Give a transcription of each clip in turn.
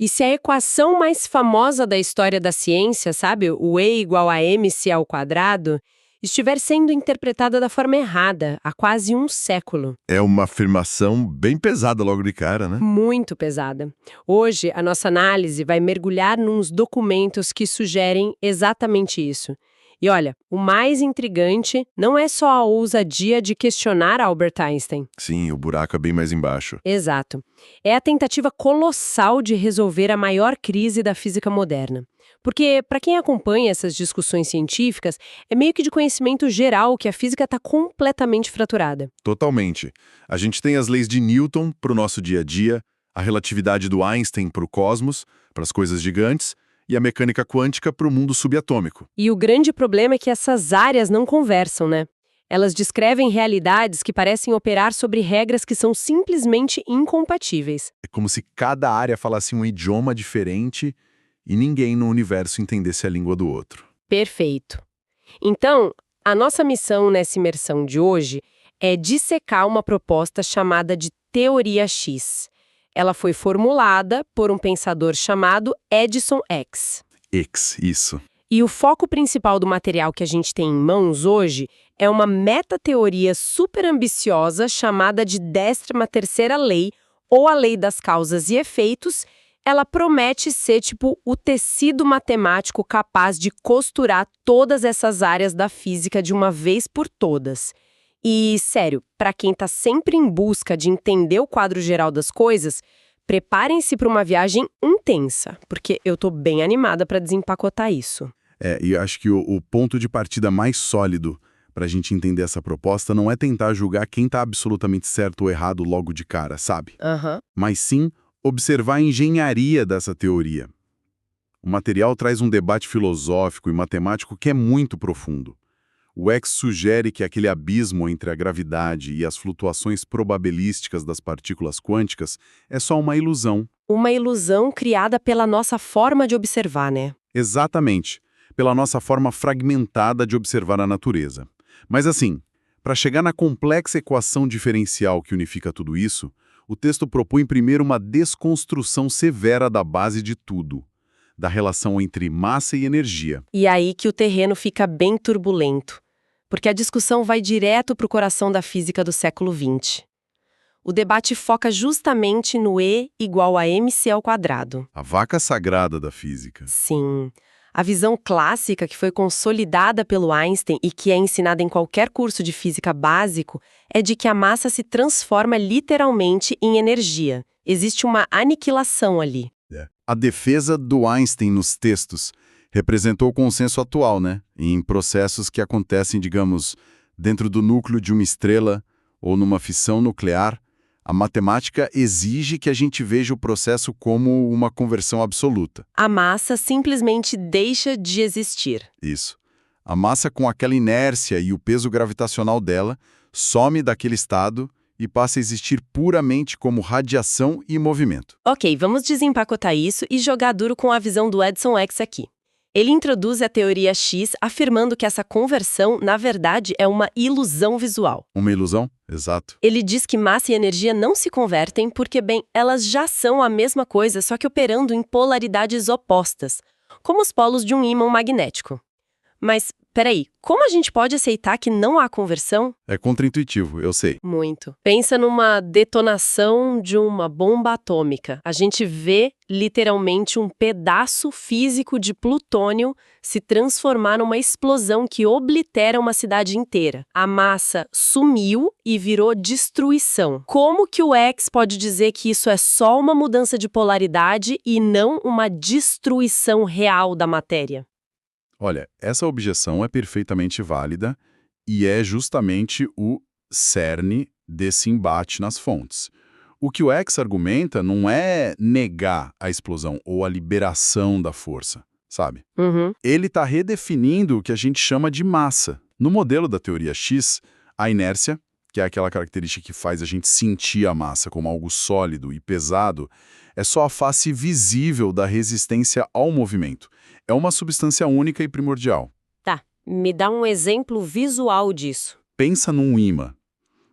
E se a equação mais famosa da história da ciência, sabe, o E igual a mc ao quadrado, estiver sendo interpretada da forma errada há quase um século? É uma afirmação bem pesada logo de cara, né? Muito pesada. Hoje, a nossa análise vai mergulhar nos documentos que sugerem exatamente isso. E olha, o mais intrigante não é só a ousadia de questionar Albert Einstein. Sim, o buraco é bem mais embaixo. Exato. É a tentativa colossal de resolver a maior crise da física moderna. Porque, para quem acompanha essas discussões científicas, é meio que de conhecimento geral que a física está completamente fraturada. Totalmente. A gente tem as leis de Newton para o nosso dia a dia, a relatividade do Einstein para o cosmos, para as coisas gigantes, e a mecânica quântica para o mundo subatômico. E o grande problema é que essas áreas não conversam, né? Elas descrevem realidades que parecem operar sobre regras que são simplesmente incompatíveis. É como se cada área falasse um idioma diferente e ninguém no universo entendesse a língua do outro. Perfeito. Então, a nossa missão nessa imersão de hoje é dissecar uma proposta chamada de Teoria X. Ela foi formulada por um pensador chamado Edison X. Isso. E o foco principal do material que a gente tem em mãos hoje é uma metateoria super ambiciosa chamada de 13ª lei, ou a lei das causas e efeitos. Ela promete ser tipo o tecido matemático capaz de costurar todas essas áreas da física de uma vez por todas. E, sério, para quem está sempre em busca de entender o quadro geral das coisas, preparem-se para uma viagem intensa, porque eu tô bem animada para desempacotar isso. E eu acho que o ponto de partida mais sólido para a gente entender essa proposta não é tentar julgar quem está absolutamente certo ou errado logo de cara, sabe? Mas sim observar a engenharia dessa teoria. O material traz um debate filosófico e matemático que é muito profundo. O X sugere que aquele abismo entre a gravidade e as flutuações probabilísticas das partículas quânticas é só uma ilusão. Uma ilusão criada pela nossa forma de observar, né? Exatamente, pela nossa forma fragmentada de observar a natureza. Mas assim, para chegar na complexa equação diferencial que unifica tudo isso, o texto propõe primeiro uma desconstrução severa da base de tudo, da relação entre massa e energia. E aí que o terreno fica bem turbulento, porque a discussão vai direto para o coração da física do século XX. O debate foca justamente no E igual a mc ao quadrado. A vaca sagrada da física. Sim. A visão clássica que foi consolidada pelo Einstein e que é ensinada em qualquer curso de física básico é de que a massa se transforma literalmente em energia. Existe uma aniquilação ali. A defesa do Einstein nos textos representou o consenso atual, né? Em processos que acontecem, digamos, dentro do núcleo de uma estrela ou numa fissão nuclear, a matemática exige que a gente veja o processo como uma conversão absoluta. A massa simplesmente deixa de existir. Isso. A massa, com aquela inércia e o peso gravitacional dela, some daquele estado e passa a existir puramente como radiação e movimento. Ok, vamos desempacotar isso e jogar duro com a visão do Edison X aqui. Ele introduz a teoria X afirmando que essa conversão, na verdade, é uma ilusão visual. Uma ilusão? Exato. Ele diz que massa e energia não se convertem porque, bem, elas já são a mesma coisa, só que operando em polaridades opostas, como os polos de um ímã magnético. Mas, peraí, como a gente pode aceitar que não há conversão? É contraintuitivo, eu sei. Muito. Pensa numa detonação de uma bomba atômica. A gente vê, literalmente, um pedaço físico de plutônio se transformar numa explosão que oblitera uma cidade inteira. A massa sumiu e virou destruição. Como que o X pode dizer que isso é só uma mudança de polaridade e não uma destruição real da matéria? Olha, essa objeção é perfeitamente válida e é justamente o cerne desse embate nas fontes. O que o X argumenta não é negar a explosão ou a liberação da força, sabe? Ele está redefinindo o que a gente chama de massa. No modelo da teoria X, a inércia, que é aquela característica que faz a gente sentir a massa como algo sólido e pesado, é só a face visível da resistência ao movimento. É uma substância única e primordial. Tá, me dá um exemplo visual disso. Pensa num ímã.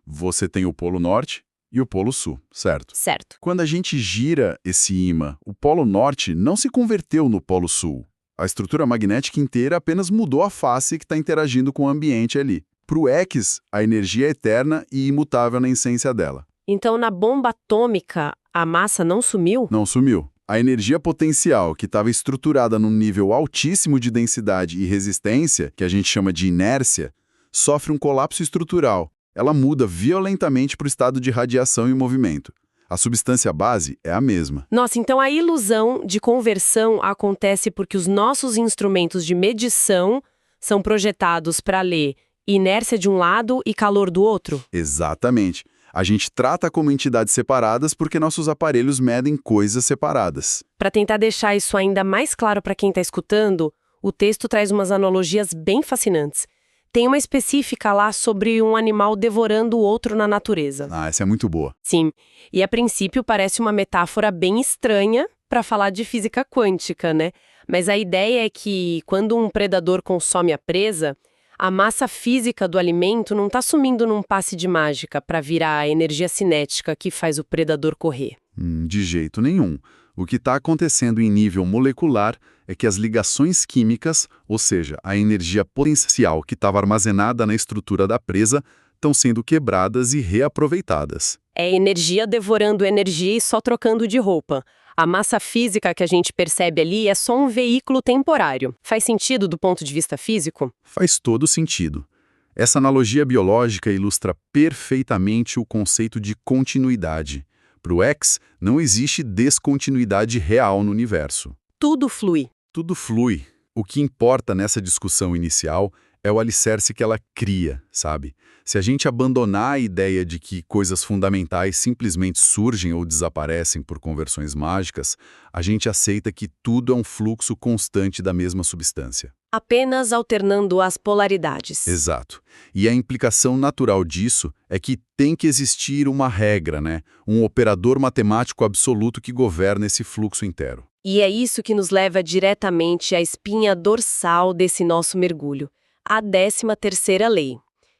Você tem o polo norte e o Polo Sul, certo? Certo. Quando a gente gira esse ímã, o Polo Norte não se converteu no Polo Sul. A estrutura magnética inteira apenas mudou a face que está interagindo com o ambiente ali. Para o X, a energia é eterna e imutável na essência dela. Então, na bomba atômica, a massa não sumiu? Não sumiu. A energia potencial, que estava estruturada num nível altíssimo de densidade e resistência, que a gente chama de inércia, sofre um colapso estrutural. Ela muda violentamente para o estado de radiação e movimento. A substância base é a mesma. Nossa, então a ilusão de conversão acontece porque os nossos instrumentos de medição são projetados para ler inércia de um lado e calor do outro? Exatamente. A gente trata como entidades separadas porque nossos aparelhos medem coisas separadas. Para tentar deixar isso ainda mais claro para quem está escutando, o texto traz umas analogias bem fascinantes. Tem uma específica lá sobre um animal devorando o outro na natureza. Ah, essa é muito boa. Sim, e a princípio parece uma metáfora bem estranha para falar de física quântica, né? Mas a ideia é que quando um predador consome a presa, a massa física do alimento não está sumindo num passe de mágica para virar a energia cinética que faz o predador correr. De jeito nenhum. O que está acontecendo em nível molecular é que as ligações químicas, ou seja, a energia potencial que estava armazenada na estrutura da presa, estão sendo quebradas e reaproveitadas. É energia devorando energia e só trocando de roupa. A massa física que a gente percebe ali é só um veículo temporário. Faz sentido do ponto de vista físico? Faz todo sentido. Essa analogia biológica ilustra perfeitamente o conceito de continuidade. Para o X, não existe descontinuidade real no universo. Tudo flui. Tudo flui. O que importa nessa discussão inicial é o alicerce que ela cria, sabe? Se a gente abandonar a ideia de que coisas fundamentais simplesmente surgem ou desaparecem por conversões mágicas, a gente aceita que tudo é um fluxo constante da mesma substância. Apenas alternando as polaridades. Exato. E a implicação natural disso é que tem que existir uma regra, né? Um operador matemático absoluto que governa esse fluxo inteiro. E é isso que nos leva diretamente à espinha dorsal desse nosso mergulho, a 13ª lei,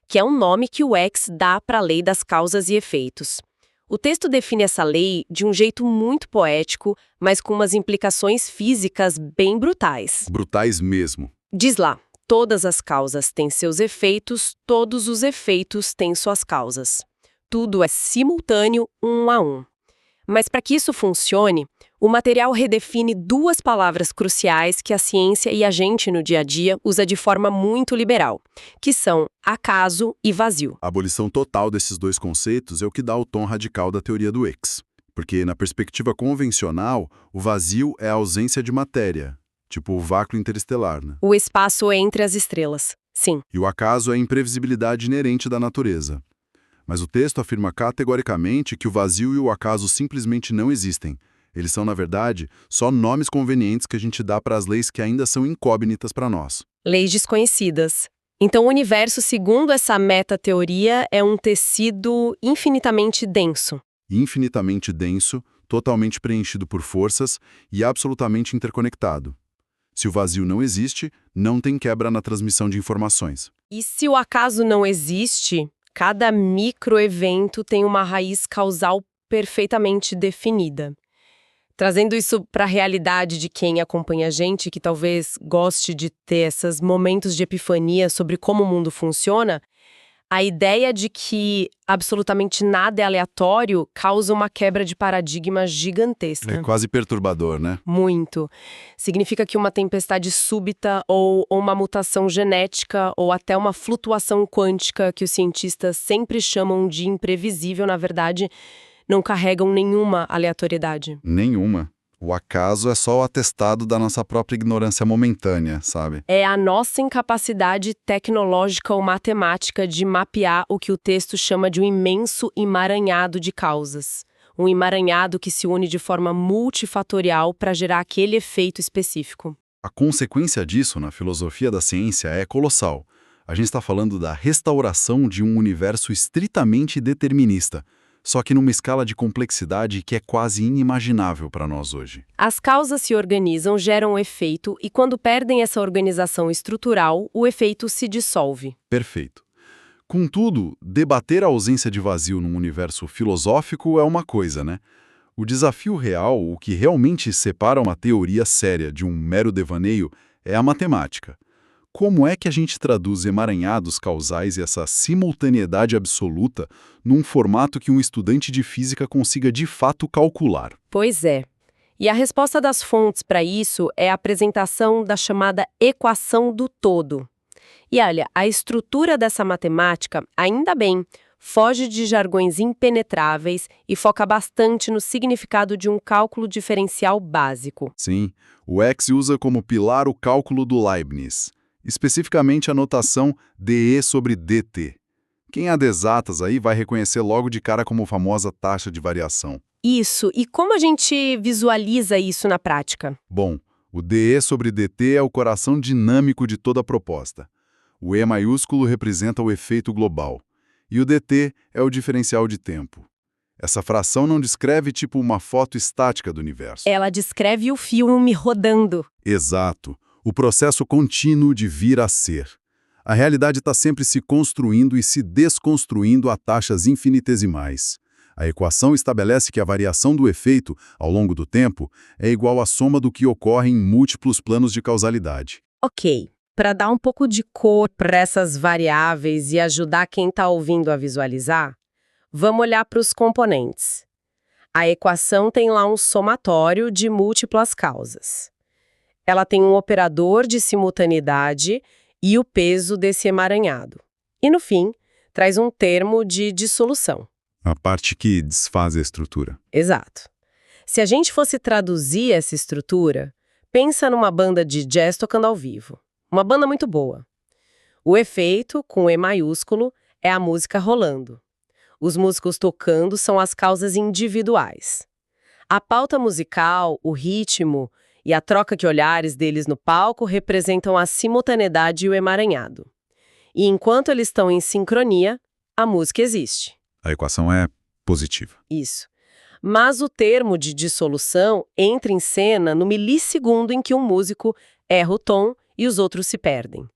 que é um nome que o X dá para a lei das causas e efeitos. O texto define essa lei de um jeito muito poético, mas com umas implicações físicas bem brutais. Brutais mesmo. Diz lá, todas as causas têm seus efeitos, todos os efeitos têm suas causas. Tudo é simultâneo, um a um. Mas para que isso funcione, o material redefine duas palavras cruciais que a ciência e a gente no dia a dia usa de forma muito liberal, que são acaso e vazio. A abolição total desses dois conceitos é o que dá o tom radical da teoria do X. Porque, na perspectiva convencional, o vazio é a ausência de matéria, tipo o vácuo interestelar, né? O espaço entre as estrelas, sim. E o acaso é a imprevisibilidade inerente da natureza. Mas o texto afirma categoricamente que o vazio e o acaso simplesmente não existem. Eles são, na verdade, só nomes convenientes que a gente dá para as leis que ainda são incógnitas para nós. Leis desconhecidas. Então, o universo, segundo essa meta-teoria, é um tecido infinitamente denso. Infinitamente denso, totalmente preenchido por forças e absolutamente interconectado. Se o vazio não existe, não tem quebra na transmissão de informações. E se o acaso não existe, cada microevento tem uma raiz causal perfeitamente definida. Trazendo isso para a realidade de quem acompanha a gente, que talvez goste de ter esses momentos de epifania sobre como o mundo funciona, a ideia de que absolutamente nada é aleatório causa uma quebra de paradigma gigantesca. É quase perturbador, né? Muito. Significa que uma tempestade súbita ou uma mutação genética ou até uma flutuação quântica que os cientistas sempre chamam de imprevisível, na verdade, não carregam nenhuma aleatoriedade. Nenhuma. O acaso é só o atestado da nossa própria ignorância momentânea, sabe? É a nossa incapacidade tecnológica ou matemática de mapear o que o texto chama de um imenso emaranhado de causas. Um emaranhado que se une de forma multifatorial para gerar aquele efeito específico. A consequência disso na filosofia da ciência é colossal. A gente está falando da restauração de um universo estritamente determinista, só que numa escala de complexidade que é quase inimaginável para nós hoje. As causas se organizam, geram um efeito, e quando perdem essa organização estrutural, o efeito se dissolve. Perfeito. Contudo, debater a ausência de vazio num universo filosófico é uma coisa, né? O desafio real, o que realmente separa uma teoria séria de um mero devaneio, é a matemática. Como é que a gente traduz emaranhados causais e essa simultaneidade absoluta num formato que um estudante de física consiga de fato calcular? Pois é. E a resposta das fontes para isso é a apresentação da chamada equação do todo. E olha, a estrutura dessa matemática, ainda bem, foge de jargões impenetráveis e foca bastante no significado de um cálculo diferencial básico. Sim, o X usa como pilar o cálculo do Leibniz, especificamente a notação dE sobre dt. Quem é de exatas aí vai reconhecer logo de cara como famosa taxa de variação. Isso, e como a gente visualiza isso na prática? Bom, o dE sobre dt é o coração dinâmico de toda a proposta. O E maiúsculo representa o efeito global. E o dt é o diferencial de tempo. Essa fração não descreve tipo uma foto estática do universo. Ela descreve o filme rodando. Exato. O processo contínuo de vir a ser. A realidade está sempre se construindo e se desconstruindo a taxas infinitesimais. A equação estabelece que a variação do efeito, ao longo do tempo, é igual à soma do que ocorre em múltiplos planos de causalidade. Ok, para dar um pouco de cor para essas variáveis e ajudar quem está ouvindo a visualizar, vamos olhar para os componentes. A equação tem lá um somatório de múltiplas causas. Ela tem um operador de simultaneidade e o peso desse emaranhado. E, no fim, traz um termo de dissolução. A parte que desfaz a estrutura. Exato. Se a gente fosse traduzir essa estrutura, pensa numa banda de jazz tocando ao vivo. Uma banda muito boa. O efeito, com E maiúsculo, é a música rolando. Os músicos tocando são as causas individuais. A pauta musical, o ritmo e a troca de olhares deles no palco representam a simultaneidade e o emaranhado. E enquanto eles estão em sincronia, a música existe. A equação é positiva. Isso. Mas o termo de dissolução entra em cena no milissegundo em que um músico erra o tom e os outros se perdem.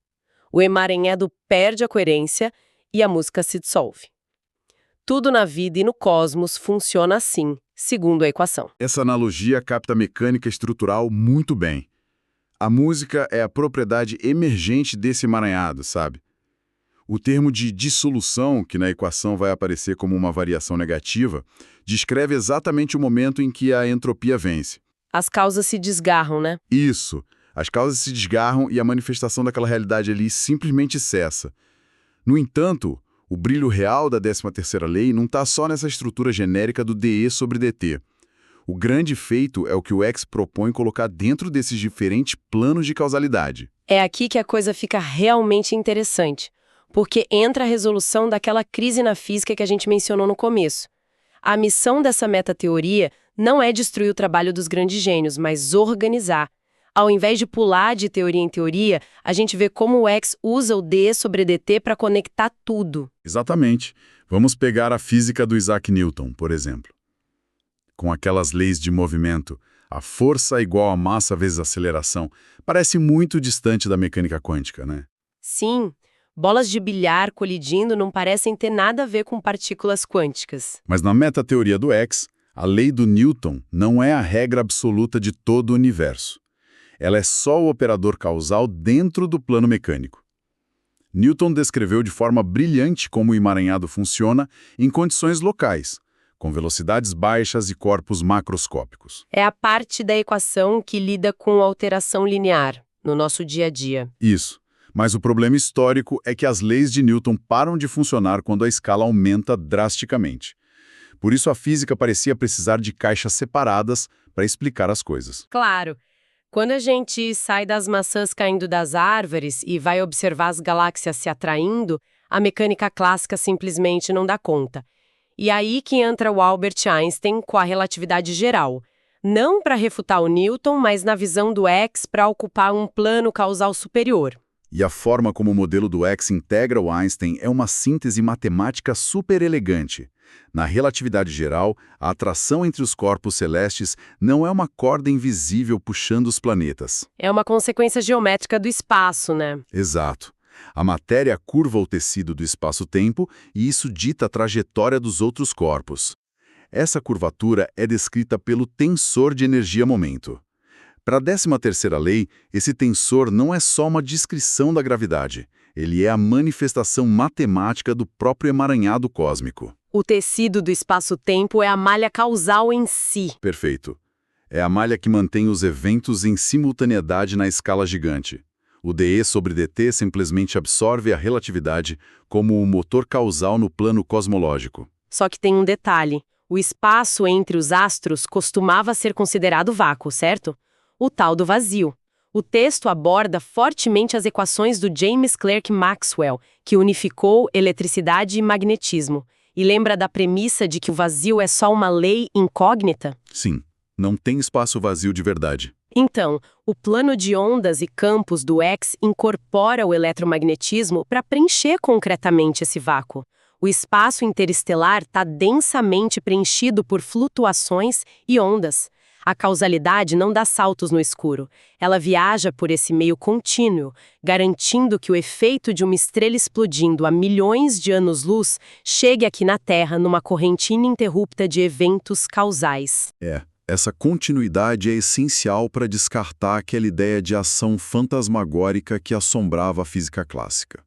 O emaranhado perde a coerência e a música se dissolve. Tudo na vida e no cosmos funciona assim, segundo a equação. Essa analogia capta a mecânica estrutural muito bem. A música é a propriedade emergente desse emaranhado, sabe? O termo de dissolução, que na equação vai aparecer como uma variação negativa, descreve exatamente o momento em que a entropia vence. As causas se desgarram, né? Isso. As causas se desgarram e a manifestação daquela realidade ali simplesmente cessa. No entanto, o brilho real da 13ª lei não está só nessa estrutura genérica do dE sobre dt. O grande feito é o que o X propõe colocar dentro desses diferentes planos de causalidade. É aqui que a coisa fica realmente interessante, porque entra a resolução daquela crise na física que a gente mencionou no começo. A missão dessa metateoria não é destruir o trabalho dos grandes gênios, mas organizar. Ao invés de pular de teoria em teoria, a gente vê como o X usa o D sobre dt para conectar tudo. Exatamente. Vamos pegar a física do Isaac Newton, por exemplo. Com aquelas leis de movimento, a força é igual a massa vezes aceleração, parece muito distante da mecânica quântica, né? Sim, bolas de bilhar colidindo não parecem ter nada a ver com partículas quânticas. Mas na metateoria do X, a lei do Newton não é a regra absoluta de todo o universo. Ela é só o operador causal dentro do plano mecânico. Newton descreveu de forma brilhante como o emaranhado funciona em condições locais, com velocidades baixas e corpos macroscópicos. É a parte da equação que lida com alteração linear no nosso dia a dia. Isso. Mas o problema histórico é que as leis de Newton param de funcionar quando a escala aumenta drasticamente. Por isso a física parecia precisar de caixas separadas para explicar as coisas. Claro. Quando a gente sai das maçãs caindo das árvores e vai observar as galáxias se atraindo, a mecânica clássica simplesmente não dá conta. E aí que entra o Albert Einstein com a relatividade geral. Não para refutar o Newton, mas na visão do X para ocupar um plano causal superior. E a forma como o modelo do X integra o Einstein é uma síntese matemática super elegante. Na relatividade geral, a atração entre os corpos celestes não é uma corda invisível puxando os planetas. É uma consequência geométrica do espaço, né? Exato. A matéria curva o tecido do espaço-tempo e isso dita a trajetória dos outros corpos. Essa curvatura é descrita pelo tensor de energia-momento. Para a 13ª lei, esse tensor não é só uma descrição da gravidade, ele é a manifestação matemática do próprio emaranhado cósmico. O tecido do espaço-tempo é a malha causal em si. Perfeito. É a malha que mantém os eventos em simultaneidade na escala gigante. O dE sobre dt simplesmente absorve a relatividade como o motor causal no plano cosmológico. Só que tem um detalhe. O espaço entre os astros costumava ser considerado vácuo, certo? O tal do vazio. O texto aborda fortemente as equações do James Clerk Maxwell, que unificou eletricidade e magnetismo, e lembra da premissa de que o vazio é só uma lei incógnita? Sim, não tem espaço vazio de verdade. Então, o plano de ondas e campos do X incorpora o eletromagnetismo para preencher concretamente esse vácuo. O espaço interestelar está densamente preenchido por flutuações e ondas. A causalidade não dá saltos no escuro. Ela viaja por esse meio contínuo, garantindo que o efeito de uma estrela explodindo a milhões de anos-luz chegue aqui na Terra numa corrente ininterrupta de eventos causais. Essa continuidade é essencial para descartar aquela ideia de ação fantasmagórica que assombrava a física clássica.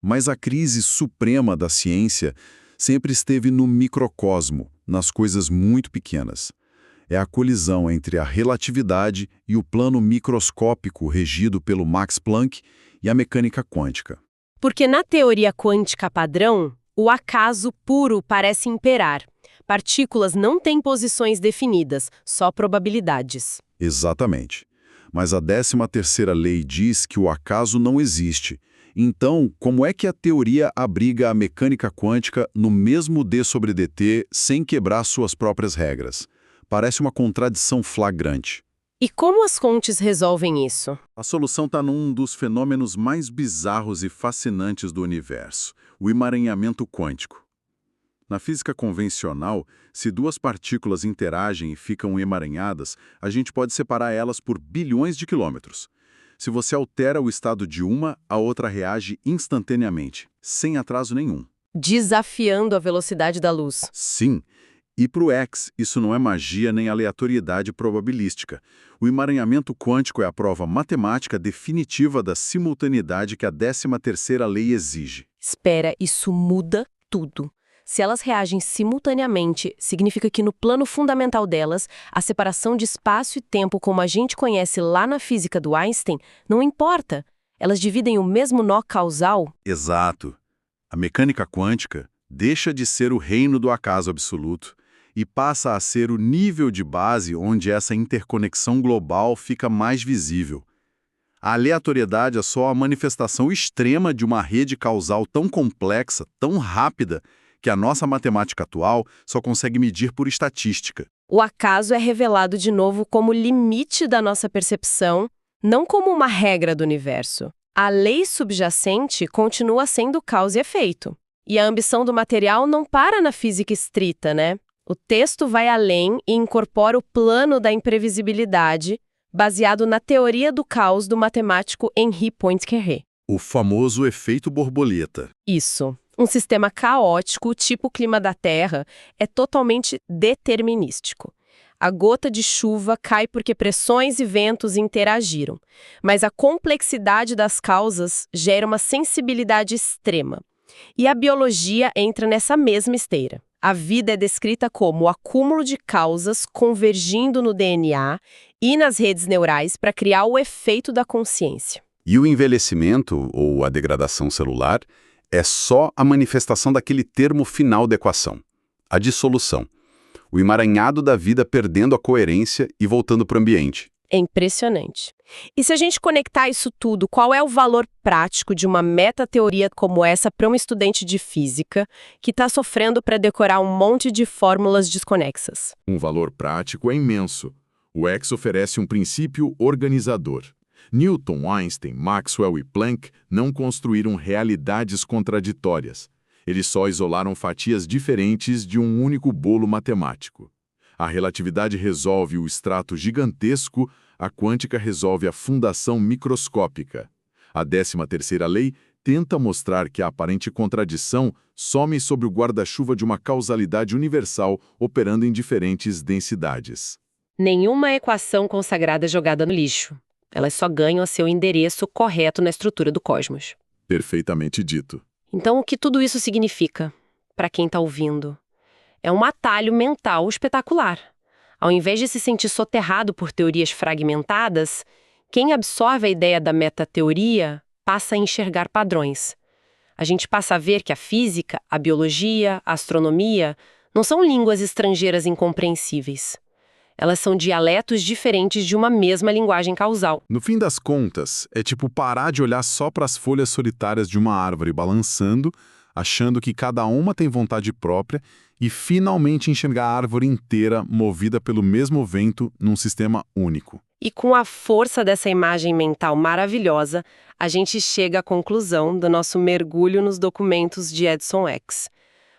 Mas a crise suprema da ciência sempre esteve no microcosmo, nas coisas muito pequenas. É a colisão entre a relatividade e o plano microscópico regido pelo Max Planck e a mecânica quântica. Porque na teoria quântica padrão, o acaso puro parece imperar. Partículas não têm posições definidas, só probabilidades. Exatamente. Mas a 13ª lei diz que o acaso não existe. Então, como é que a teoria abriga a mecânica quântica no mesmo d sobre dt sem quebrar suas próprias regras? Parece uma contradição flagrante. E como as fontes resolvem isso? A solução está num dos fenômenos mais bizarros e fascinantes do universo, o emaranhamento quântico. Na física convencional, se duas partículas interagem e ficam emaranhadas, a gente pode separar elas por bilhões de quilômetros. Se você altera o estado de uma, a outra reage instantaneamente, sem atraso nenhum. Desafiando a velocidade da luz. Sim. E para o X, isso não é magia nem aleatoriedade probabilística. O emaranhamento quântico é a prova matemática definitiva da simultaneidade que a 13ª lei exige. Espera, isso muda tudo. Se elas reagem simultaneamente, significa que no plano fundamental delas, a separação de espaço e tempo como a gente conhece lá na física do Einstein não importa. Elas dividem o mesmo nó causal. Exato. A mecânica quântica deixa de ser o reino do acaso absoluto e passa a ser o nível de base onde essa interconexão global fica mais visível. A aleatoriedade é só a manifestação extrema de uma rede causal tão complexa, tão rápida, que a nossa matemática atual só consegue medir por estatística. O acaso é revelado de novo como limite da nossa percepção, não como uma regra do universo. A lei subjacente continua sendo causa e efeito. E a ambição do material não para na física estrita, né? O texto vai além e incorpora o plano da imprevisibilidade, baseado na teoria do caos do matemático Henri Poincaré. O famoso efeito borboleta. Isso. Um sistema caótico, tipo o clima da Terra, é totalmente determinístico. A gota de chuva cai porque pressões e ventos interagiram. Mas a complexidade das causas gera uma sensibilidade extrema. E a biologia entra nessa mesma esteira. A vida é descrita como o acúmulo de causas convergindo no DNA e nas redes neurais para criar o efeito da consciência. E o envelhecimento, ou a degradação celular, é só a manifestação daquele termo final da equação, a dissolução. O emaranhado da vida perdendo a coerência e voltando para o ambiente. É impressionante. E se a gente conectar isso tudo, qual é o valor prático de uma metateoria como essa para um estudante de física que está sofrendo para decorar um monte de fórmulas desconexas? Um valor prático é imenso. O X oferece um princípio organizador. Newton, Einstein, Maxwell e Planck não construíram realidades contraditórias. Eles só isolaram fatias diferentes de um único bolo matemático. A relatividade resolve o extrato gigantesco, a quântica resolve a fundação microscópica. A 13ª lei tenta mostrar que a aparente contradição some sob o guarda-chuva de uma causalidade universal operando em diferentes densidades. Nenhuma equação consagrada é jogada no lixo. Elas só ganham seu endereço correto na estrutura do cosmos. Perfeitamente dito. Então, o que tudo isso significa para quem está ouvindo? É um atalho mental espetacular. Ao invés de se sentir soterrado por teorias fragmentadas, quem absorve a ideia da metateoria passa a enxergar padrões. A gente passa a ver que a física, a biologia, a astronomia não são línguas estrangeiras incompreensíveis. Elas são dialetos diferentes de uma mesma linguagem causal. No fim das contas, é tipo parar de olhar só para as folhas solitárias de uma árvore balançando, achando que cada uma tem vontade própria, e finalmente enxergar a árvore inteira movida pelo mesmo vento num sistema único. E com a força dessa imagem mental maravilhosa, a gente chega à conclusão do nosso mergulho nos documentos de Edson X.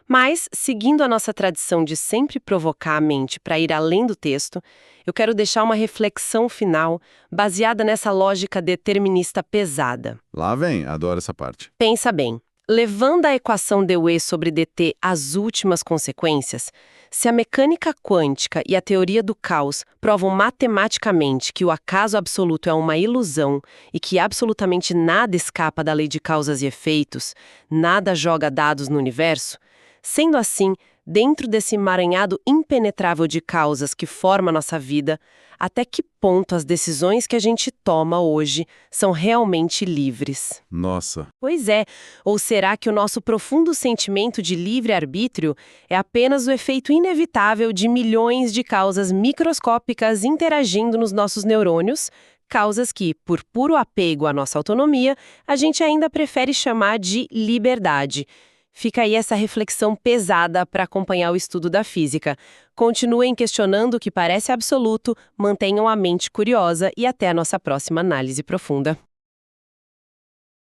Mas, seguindo a nossa tradição de sempre provocar a mente para ir além do texto, eu quero deixar uma reflexão final baseada nessa lógica determinista pesada. Lá vem, adoro essa parte. Pensa bem, levando a equação de Dewey sobre dt às últimas consequências, se a mecânica quântica e a teoria do caos provam matematicamente que o acaso absoluto é uma ilusão e que absolutamente nada escapa da lei de causas e efeitos, nada joga dados no universo, sendo assim, dentro desse emaranhado impenetrável de causas que forma nossa vida, até que ponto as decisões que a gente toma hoje são realmente livres? Nossa. Pois é, ou será que o nosso profundo sentimento de livre-arbítrio é apenas o efeito inevitável de milhões de causas microscópicas interagindo nos nossos neurônios, causas que, por puro apego à nossa autonomia, a gente ainda prefere chamar de liberdade? Fica aí essa reflexão pesada para acompanhar o estudo da física. Continuem questionando o que parece absoluto, mantenham a mente curiosa e até a nossa próxima análise profunda.